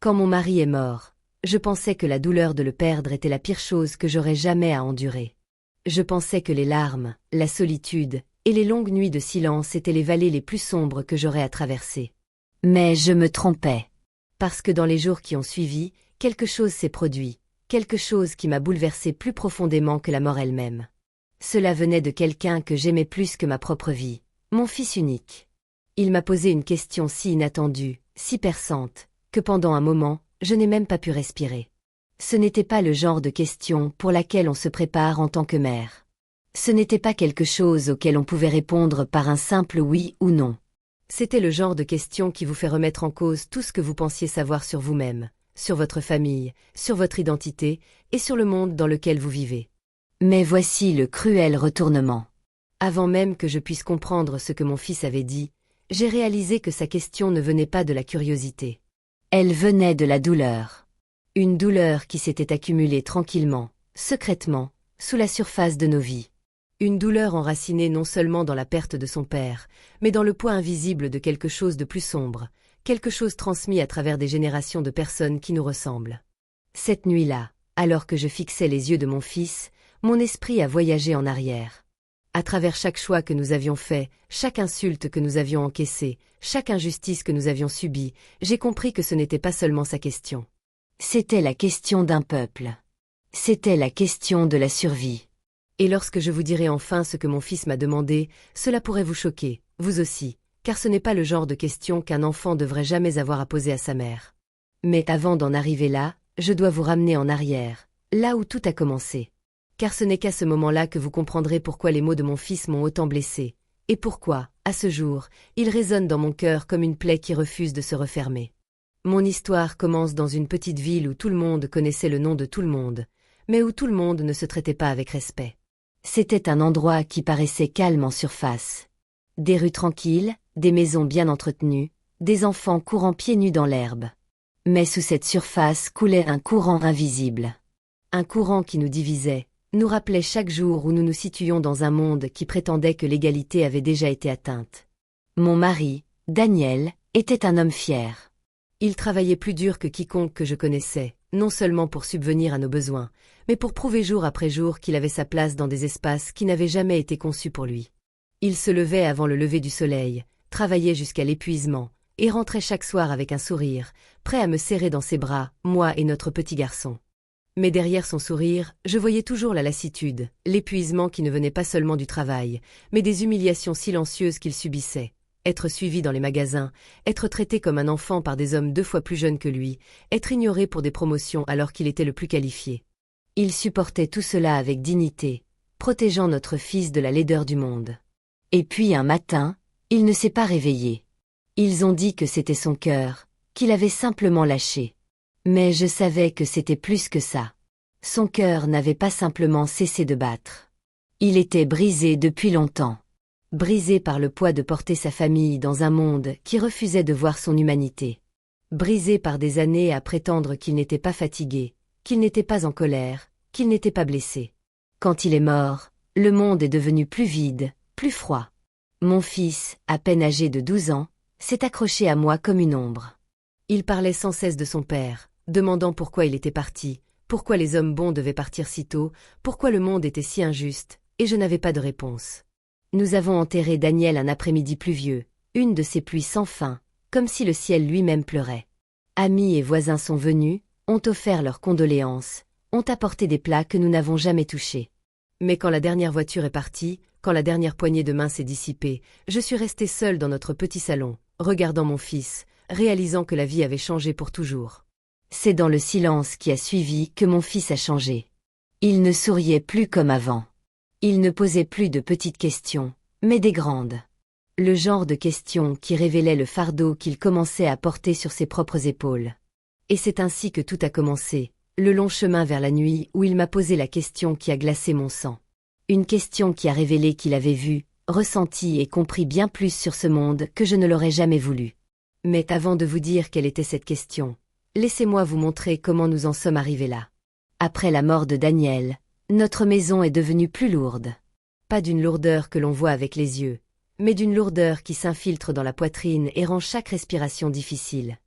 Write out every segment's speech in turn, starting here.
Quand mon mari est mort, je pensais que la douleur de le perdre était la pire chose que j'aurais jamais à endurer. Je pensais que les larmes, la solitude et les longues nuits de silence étaient les vallées les plus sombres que j'aurais à traverser. Mais je me trompais. Parce que dans les jours qui ont suivi, quelque chose s'est produit, quelque chose qui m'a bouleversé plus profondément que la mort elle-même. Cela venait de quelqu'un que j'aimais plus que ma propre vie, mon fils unique. Il m'a posé une question si inattendue, si perçante, que pendant un moment, je n'ai même pas pu respirer. Ce n'était pas le genre de question pour laquelle on se prépare en tant que mère. Ce n'était pas quelque chose auquel on pouvait répondre par un simple oui ou non. C'était le genre de question qui vous fait remettre en cause tout ce que vous pensiez savoir sur vous-même, sur votre famille, sur votre identité et sur le monde dans lequel vous vivez. Mais voici le cruel retournement. Avant même que je puisse comprendre ce que mon fils avait dit, j'ai réalisé que sa question ne venait pas de la curiosité. Elle venait de la douleur. Une douleur qui s'était accumulée tranquillement, secrètement, sous la surface de nos vies. Une douleur enracinée non seulement dans la perte de son père, mais dans le poids invisible de quelque chose de plus sombre, quelque chose transmis à travers des générations de personnes qui nous ressemblent. Cette nuit-là, alors que je fixais les yeux de mon fils, mon esprit a voyagé en arrière. À travers chaque choix que nous avions fait, chaque insulte que nous avions encaissée, chaque injustice que nous avions subie, j'ai compris que ce n'était pas seulement sa question. C'était la question d'un peuple. C'était la question de la survie. Et lorsque je vous dirai enfin ce que mon fils m'a demandé, cela pourrait vous choquer, vous aussi, car ce n'est pas le genre de question qu'un enfant devrait jamais avoir à poser à sa mère. Mais avant d'en arriver là, je dois vous ramener en arrière, là où tout a commencé. Car ce n'est qu'à ce moment-là que vous comprendrez pourquoi les mots de mon fils m'ont autant blessé, et pourquoi, à ce jour, ils résonnent dans mon cœur comme une plaie qui refuse de se refermer. Mon histoire commence dans une petite ville où tout le monde connaissait le nom de tout le monde, mais où tout le monde ne se traitait pas avec respect. C'était un endroit qui paraissait calme en surface. Des rues tranquilles, des maisons bien entretenues, des enfants courant pieds nus dans l'herbe. Mais sous cette surface coulait un courant invisible. Un courant qui nous divisait, nous rappelait chaque jour où nous nous situions dans un monde qui prétendait que l'égalité avait déjà été atteinte. Mon mari, Daniel, était un homme fier. Il travaillait plus dur que quiconque que je connaissais, non seulement pour subvenir à nos besoins, mais pour prouver jour après jour qu'il avait sa place dans des espaces qui n'avaient jamais été conçus pour lui. Il se levait avant le lever du soleil, travaillait jusqu'à l'épuisement, et rentrait chaque soir avec un sourire, prêt à me serrer dans ses bras, moi et notre petit garçon. Mais derrière son sourire, je voyais toujours la lassitude, l'épuisement qui ne venait pas seulement du travail, mais des humiliations silencieuses qu'il subissait. Être suivi dans les magasins, être traité comme un enfant par des hommes 2 fois plus jeunes que lui, être ignoré pour des promotions alors qu'il était le plus qualifié. Il supportait tout cela avec dignité, protégeant notre fils de la laideur du monde. Et puis un matin, il ne s'est pas réveillé. Ils ont dit que c'était son cœur, qu'il avait simplement lâché. Mais je savais que c'était plus que ça. Son cœur n'avait pas simplement cessé de battre. Il était brisé depuis longtemps. Brisé par le poids de porter sa famille dans un monde qui refusait de voir son humanité. Brisé par des années à prétendre qu'il n'était pas fatigué, qu'il n'était pas en colère, qu'il n'était pas blessé. Quand il est mort, le monde est devenu plus vide, plus froid. Mon fils, à peine âgé de 12 ans, s'est accroché à moi comme une ombre. Il parlait sans cesse de son père, demandant pourquoi il était parti, pourquoi les hommes bons devaient partir si tôt, pourquoi le monde était si injuste, et je n'avais pas de réponse. Nous avons enterré Daniel un après-midi pluvieux, une de ces pluies sans fin, comme si le ciel lui-même pleurait. Amis et voisins sont venus, ont offert leurs condoléances, ont apporté des plats que nous n'avons jamais touchés. Mais quand la dernière voiture est partie, quand la dernière poignée de main s'est dissipée, je suis restée seule dans notre petit salon, regardant mon fils, réalisant que la vie avait changé pour toujours. C'est dans le silence qui a suivi que mon fils a changé. Il ne souriait plus comme avant. Il ne posait plus de petites questions, mais des grandes. Le genre de questions qui révélaient le fardeau qu'il commençait à porter sur ses propres épaules. Et c'est ainsi que tout a commencé, le long chemin vers la nuit où il m'a posé la question qui a glacé mon sang. Une question qui a révélé qu'il avait vu, ressenti et compris bien plus sur ce monde que je ne l'aurais jamais voulu. Mais avant de vous dire quelle était cette question, laissez-moi vous montrer comment nous en sommes arrivés là. Après la mort de Daniel, notre maison est devenue plus lourde. Pas d'une lourdeur que l'on voit avec les yeux, mais d'une lourdeur qui s'infiltre dans la poitrine et rend chaque respiration difficile.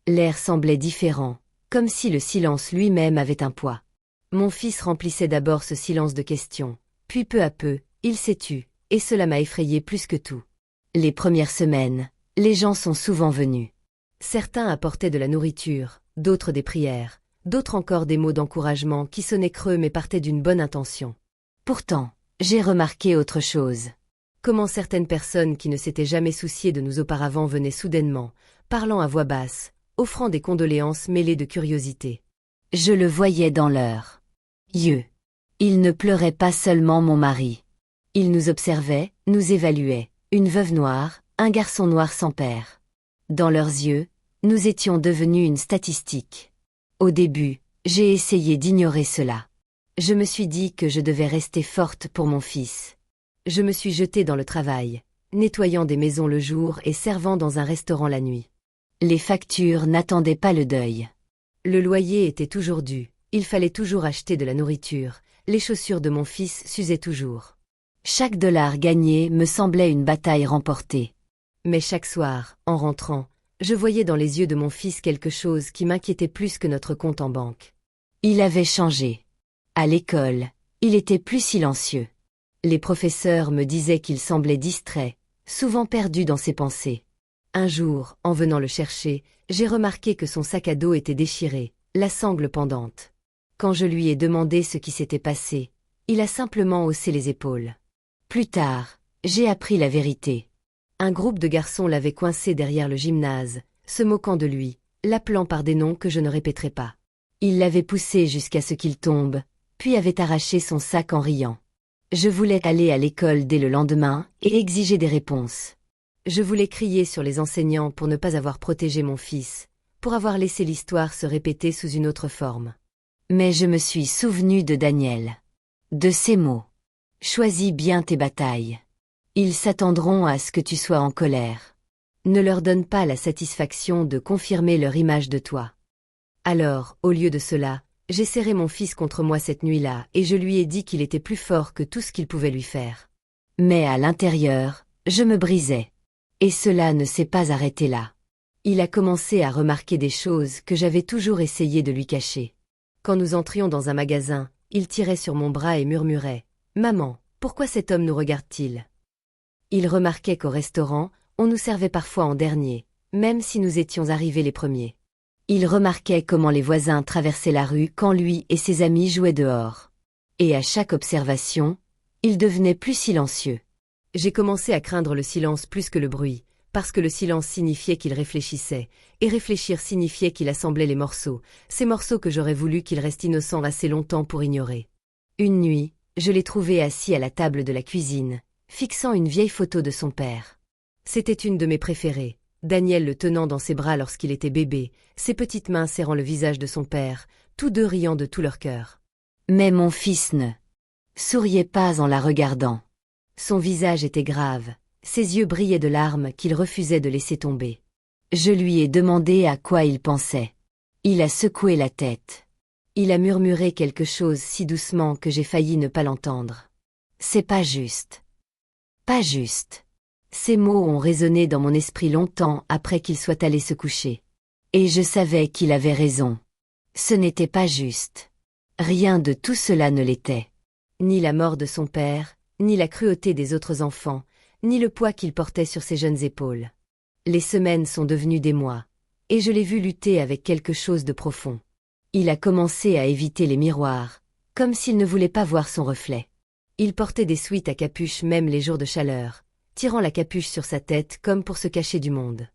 L'air semblait différent, comme si le silence lui-même avait un poids. Mon fils remplissait d'abord ce silence de questions, puis peu à peu, il s'est tu, et cela m'a effrayé plus que tout. Les premières semaines, les gens sont souvent venus. Certains apportaient de la nourriture, d'autres des prières, d'autres encore des mots d'encouragement qui sonnaient creux mais partaient d'une bonne intention. Pourtant, j'ai remarqué autre chose. Comment certaines personnes qui ne s'étaient jamais souciées de nous auparavant venaient soudainement, parlant à voix basse, offrant des condoléances mêlées de curiosité. Je le voyais dans leurs yeux. Il ne pleurait pas seulement mon mari. Il nous observait, nous évaluait, une veuve noire, un garçon noir sans père. Dans leurs yeux, nous étions devenus une statistique. Au début, j'ai essayé d'ignorer cela. Je me suis dit que je devais rester forte pour mon fils. Je me suis jetée dans le travail, nettoyant des maisons le jour et servant dans un restaurant la nuit. Les factures n'attendaient pas le deuil. Le loyer était toujours dû, il fallait toujours acheter de la nourriture, les chaussures de mon fils s'usaient toujours. Chaque dollar gagné me semblait une bataille remportée. Mais chaque soir, en rentrant, je voyais dans les yeux de mon fils quelque chose qui m'inquiétait plus que notre compte en banque. Il avait changé. À l'école, il était plus silencieux. Les professeurs me disaient qu'il semblait distrait, souvent perdu dans ses pensées. Un jour, en venant le chercher, j'ai remarqué que son sac à dos était déchiré, la sangle pendante. Quand je lui ai demandé ce qui s'était passé, il a simplement haussé les épaules. Plus tard, j'ai appris la vérité. Un groupe de garçons l'avait coincé derrière le gymnase, se moquant de lui, l'appelant par des noms que je ne répéterai pas. Il l'avait poussé jusqu'à ce qu'il tombe, puis avait arraché son sac en riant. Je voulais aller à l'école dès le lendemain et exiger des réponses. Je voulais crier sur les enseignants pour ne pas avoir protégé mon fils, pour avoir laissé l'histoire se répéter sous une autre forme. Mais je me suis souvenu de Daniel. De ces mots. Choisis bien tes batailles. Ils s'attendront à ce que tu sois en colère. Ne leur donne pas la satisfaction de confirmer leur image de toi. Alors, au lieu de cela, j'ai serré mon fils contre moi cette nuit-là et je lui ai dit qu'il était plus fort que tout ce qu'il pouvait lui faire. Mais à l'intérieur, je me brisais. Et cela ne s'est pas arrêté là. Il a commencé à remarquer des choses que j'avais toujours essayé de lui cacher. Quand nous entrions dans un magasin, il tirait sur mon bras et murmurait « Maman, pourquoi cet homme nous regarde-t-il » Il remarquait qu'au restaurant, on nous servait parfois en dernier, même si nous étions arrivés les premiers. Il remarquait comment les voisins traversaient la rue quand lui et ses amis jouaient dehors. Et à chaque observation, il devenait plus silencieux. J'ai commencé à craindre le silence plus que le bruit, parce que le silence signifiait qu'il réfléchissait, et réfléchir signifiait qu'il assemblait les morceaux, ces morceaux que j'aurais voulu qu'il reste innocent assez longtemps pour ignorer. Une nuit, je l'ai trouvé assis à la table de la cuisine, fixant une vieille photo de son père. C'était une de mes préférées, Daniel le tenant dans ses bras lorsqu'il était bébé, ses petites mains serrant le visage de son père, tous deux riant de tout leur cœur. Mais mon fils ne souriait pas en la regardant. Son visage était grave, ses yeux brillaient de larmes qu'il refusait de laisser tomber. Je lui ai demandé à quoi il pensait. Il a secoué la tête. Il a murmuré quelque chose si doucement que j'ai failli ne pas l'entendre. C'est pas juste. Pas juste. Ces mots ont résonné dans mon esprit longtemps après qu'il soit allé se coucher. Et je savais qu'il avait raison. Ce n'était pas juste. Rien de tout cela ne l'était. Ni la mort de son père, ni la cruauté des autres enfants, ni le poids qu'il portait sur ses jeunes épaules. Les semaines sont devenues des mois, et je l'ai vu lutter avec quelque chose de profond. Il a commencé à éviter les miroirs, comme s'il ne voulait pas voir son reflet. Il portait des sweats à capuche même les jours de chaleur, tirant la capuche sur sa tête comme pour se cacher du monde.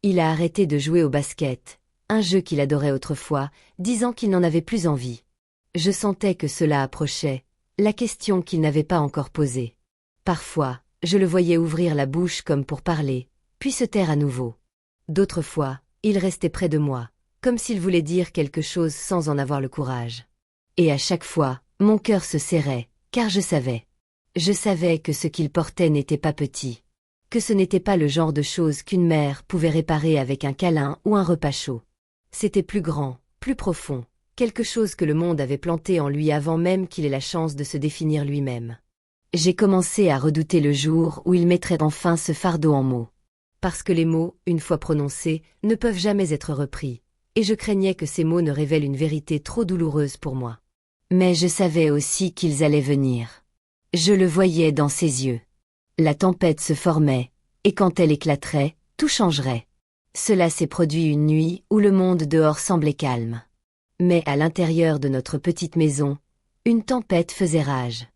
Il a arrêté de jouer au basket, un jeu qu'il adorait autrefois, disant qu'il n'en avait plus envie. Je sentais que cela approchait, la question qu'il n'avait pas encore posée. Parfois, je le voyais ouvrir la bouche comme pour parler, puis se taire à nouveau. D'autres fois, il restait près de moi, comme s'il voulait dire quelque chose sans en avoir le courage. Et à chaque fois, mon cœur se serrait, car je savais. Je savais que ce qu'il portait n'était pas petit, que ce n'était pas le genre de choses qu'une mère pouvait réparer avec un câlin ou un repas chaud. C'était plus grand, plus profond, quelque chose que le monde avait planté en lui avant même qu'il ait la chance de se définir lui-même. J'ai commencé à redouter le jour où il mettrait enfin ce fardeau en mots. parce que les mots, une fois prononcés, ne peuvent jamais être repris, et je craignais que ces mots ne révèlent une vérité trop douloureuse pour moi. Mais je savais aussi qu'ils allaient venir. Je le voyais dans ses yeux. La tempête se formait, et quand elle éclaterait, tout changerait. Cela s'est produit une nuit où le monde dehors semblait calme. Mais à l'intérieur de notre petite maison, une tempête faisait rage.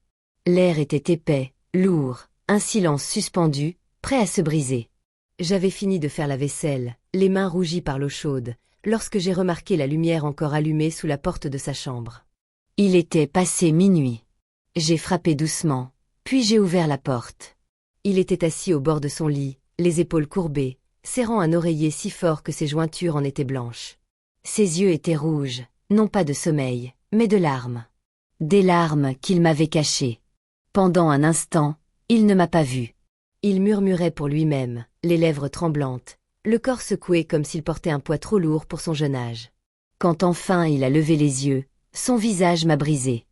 L'air était épais, lourd, un silence suspendu, prêt à se briser. J'avais fini de faire la vaisselle, les mains rougies par l'eau chaude, lorsque j'ai remarqué la lumière encore allumée sous la porte de sa chambre. Il était passé minuit. J'ai frappé doucement, puis j'ai ouvert la porte. Il était assis au bord de son lit, les épaules courbées, serrant un oreiller si fort que ses jointures en étaient blanches. Ses yeux étaient rouges, non pas de sommeil, mais de larmes. Des larmes qu'il m'avait cachées. Pendant un instant, il ne m'a pas vue. Il murmurait pour lui-même, les lèvres tremblantes, le corps secoué comme s'il portait un poids trop lourd pour son jeune âge. Quand enfin il a levé les yeux, son visage m'a brisé.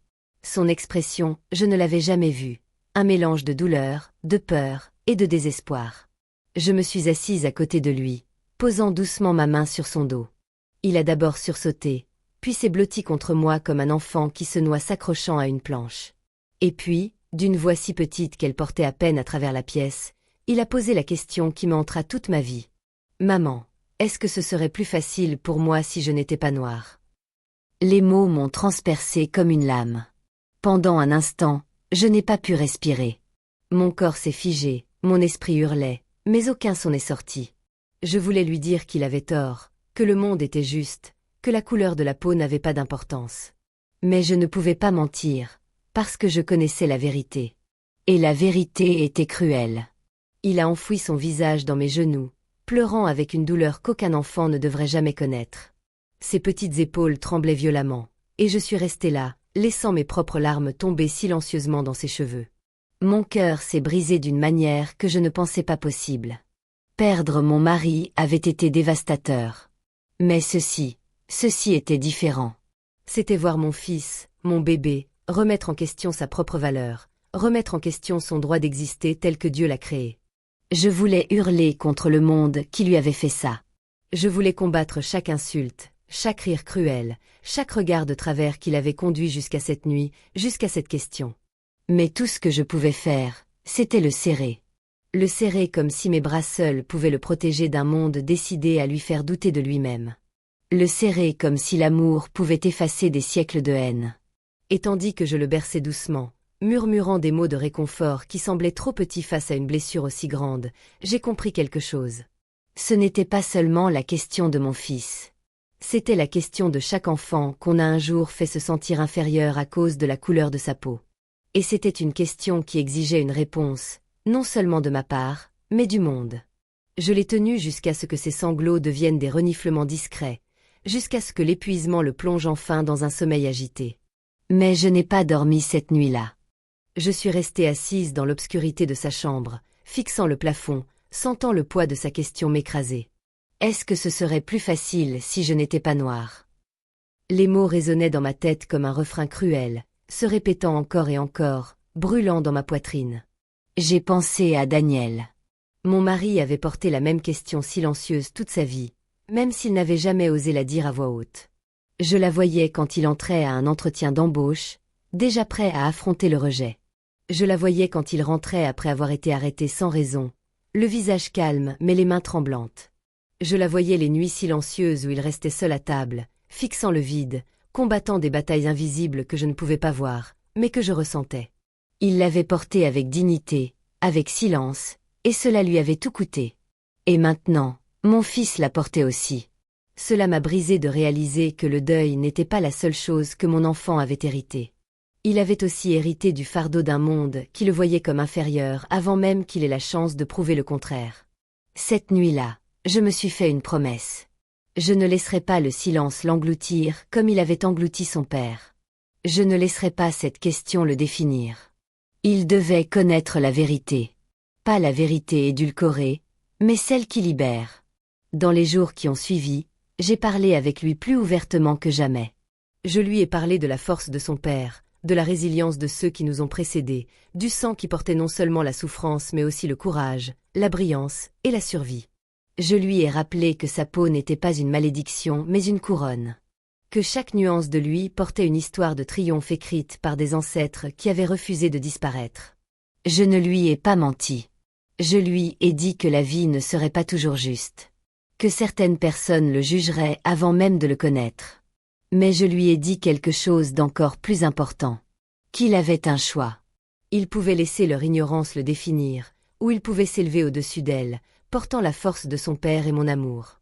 Son expression, je ne l'avais jamais vue. Un mélange de douleur, de peur et de désespoir. Je me suis assise à côté de lui, posant doucement ma main sur son dos. Il a d'abord sursauté, puis s'est blotti contre moi comme un enfant qui se noie s'accrochant à une planche. Et puis, d'une voix si petite qu'elle portait à peine à travers la pièce, il a posé la question qui me hantera toute ma vie. « Maman, est-ce que ce serait plus facile pour moi si je n'étais pas noire ?» Les mots m'ont transpercé comme une lame. Pendant un instant, je n'ai pas pu respirer. Mon corps s'est figé, mon esprit hurlait, mais aucun son n'est sorti. Je voulais lui dire qu'il avait tort, que le monde était juste, que la couleur de la peau n'avait pas d'importance. Mais je ne pouvais pas mentir, parce que je connaissais la vérité. Et la vérité était cruelle. Il a enfoui son visage dans mes genoux, pleurant avec une douleur qu'aucun enfant ne devrait jamais connaître. Ses petites épaules tremblaient violemment, et je suis restée là, laissant mes propres larmes tomber silencieusement dans ses cheveux. Mon cœur s'est brisé d'une manière que je ne pensais pas possible. Perdre mon mari avait été dévastateur. Mais ceci était différent. C'était voir mon fils, mon bébé, remettre en question sa propre valeur, remettre en question son droit d'exister tel que Dieu l'a créé. Je voulais hurler contre le monde qui lui avait fait ça. Je voulais combattre chaque insulte, chaque rire cruel, chaque regard de travers qui l'avait conduit jusqu'à cette nuit, jusqu'à cette question. Mais tout ce que je pouvais faire, c'était le serrer. Le serrer comme si mes bras seuls pouvaient le protéger d'un monde décidé à lui faire douter de lui-même. Le serrer comme si l'amour pouvait effacer des siècles de haine. Et tandis que je le berçais doucement, murmurant des mots de réconfort qui semblaient trop petits face à une blessure aussi grande, j'ai compris quelque chose. Ce n'était pas seulement la question de mon fils. C'était la question de chaque enfant qu'on a un jour fait se sentir inférieur à cause de la couleur de sa peau. Et c'était une question qui exigeait une réponse, non seulement de ma part, mais du monde. Je l'ai tenu jusqu'à ce que ses sanglots deviennent des reniflements discrets, jusqu'à ce que l'épuisement le plonge enfin dans un sommeil agité. Mais je n'ai pas dormi cette nuit-là. Je suis restée assise dans l'obscurité de sa chambre, fixant le plafond, sentant le poids de sa question m'écraser. Est-ce que ce serait plus facile si je n'étais pas noire? Les mots résonnaient dans ma tête comme un refrain cruel, se répétant encore et encore, brûlant dans ma poitrine. J'ai pensé à Daniel. Mon mari avait porté la même question silencieuse toute sa vie, même s'il n'avait jamais osé la dire à voix haute. Je la voyais quand il entrait à un entretien d'embauche, déjà prêt à affronter le rejet. Je la voyais quand il rentrait après avoir été arrêté sans raison, le visage calme mais les mains tremblantes. Je la voyais les nuits silencieuses où il restait seul à table, fixant le vide, combattant des batailles invisibles que je ne pouvais pas voir, mais que je ressentais. Il l'avait portée avec dignité, avec silence, et cela lui avait tout coûté. Et maintenant, mon fils la portait aussi. Cela m'a brisé de réaliser que le deuil n'était pas la seule chose que mon enfant avait héritée. Il avait aussi hérité du fardeau d'un monde qui le voyait comme inférieur avant même qu'il ait la chance de prouver le contraire. Cette nuit-là, je me suis fait une promesse. Je ne laisserai pas le silence l'engloutir comme il avait englouti son père. Je ne laisserai pas cette question le définir. Il devait connaître la vérité. Pas la vérité édulcorée, mais celle qui libère. Dans les jours qui ont suivi, j'ai parlé avec lui plus ouvertement que jamais. Je lui ai parlé de la force de son père, de la résilience de ceux qui nous ont précédés, du sang qui portait non seulement la souffrance mais aussi le courage, la brillance et la survie. Je lui ai rappelé que sa peau n'était pas une malédiction mais une couronne. Que chaque nuance de lui portait une histoire de triomphe écrite par des ancêtres qui avaient refusé de disparaître. Je ne lui ai pas menti. Je lui ai dit que la vie ne serait pas toujours juste. Que certaines personnes le jugeraient avant même de le connaître. Mais je lui ai dit quelque chose d'encore plus important. Qu'il avait un choix. Il pouvait laisser leur ignorance le définir, ou il pouvait s'élever au-dessus d'elle, portant la force de son père et mon amour.